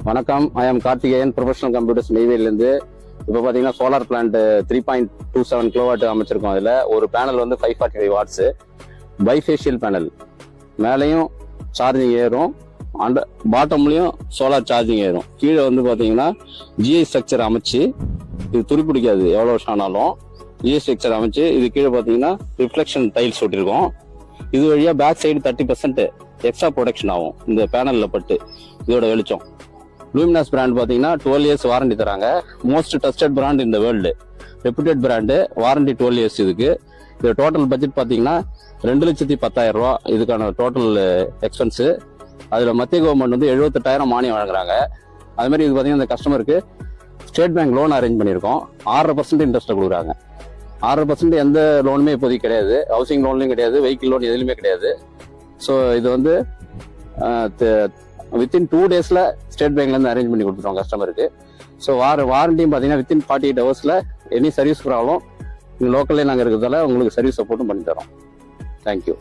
வணக்கம், I am Karthikeyan, professional computers நெய்வேலியிலேருந்து. இப்போ பார்த்தீங்கன்னா சோலார் பிளான்ட் 3.27 கிலோவாட் அமைச்சிருக்கோம். அதில் ஒரு பேனல் வந்து 545 வாட்ஸு பைஃபேஷியல் பேனல். மேலேயும் சார்ஜிங் ஏறும், அந்த பாட்டம்லேயும் சோலார் சார்ஜிங் ஏறும். கீழே வந்து பார்த்தீங்கன்னா ஜிஐ ஸ்ட்ரக்சர் அமைச்சு, இது துருப்பிடிக்காது எவ்வளோ வருஷம் ஆனாலும். ஜிஐ ஸ்ட்ரக்சர் அமைச்சு இது கீழே பார்த்தீங்கன்னா ரிஃப்ளெக்ஷன் டைல்ஸ் ஒட்டிருக்கோம். இது வழியாக பேக் சைடு 30% எக்ஸ்ட்ரா ப்ரொடெக்ஷன் ஆகும் இந்த பேனலில் பட்டு. இதோட வெளிச்சம். லூமினாஸ் பிராண்ட் பார்த்தீங்கன்னா 12 இயர்ஸ் வாரண்டி தராங்க. மோஸ்ட் ட்ரஸ்டட் பிராண்ட் இந்த world, reputed brand. Warranty 12 years இதுக்கு. இது டோட்டல் பட்ஜெட் பார்த்தீங்கன்னா 2,10,000 ரூபா இதுக்கான டோட்டல் எக்ஸ்பென்ஸு. அதில் மத்திய கவர்மெண்ட் வந்து 78,000 மானியம் வழங்குறாங்க. அது மாதிரி இது பார்த்தீங்கன்னா இந்த கஸ்டமருக்கு ஸ்டேட் பேங்க் லோன் அரேஞ்ச் பண்ணியிருக்கோம். 6% இன்ட்ரெஸ்ட்டை கொடுக்குறாங்க. 6% எந்த லோனுமே இப்போதைக்கு கிடையாது. ஹவுசிங் லோன்லையும் கிடையாது, வெஹிக்கிள் லோன் எதுலையுமே கிடையாது. ஸோ இது வந்து வித்தின் 2 டேஸில் ஸ்டேட் பேங்க்லேருந்து அரேஞ்ச் பண்ணி கொடுத்துருவோம் கஸ்டமருக்கு. ஸோ வாரண்டியும் பார்த்தீங்கன்னா வித்தின் 48 ஹவர்ஸில் எனி சர்வீஸ் ப்ராப்ளம் இங்கே லோக்கல்லே நாங்கள் இருக்கிறதால உங்களுக்கு சர்வீஸ் சப்போர்ட்டும் பண்ணி தரோம். தேங்க்யூ.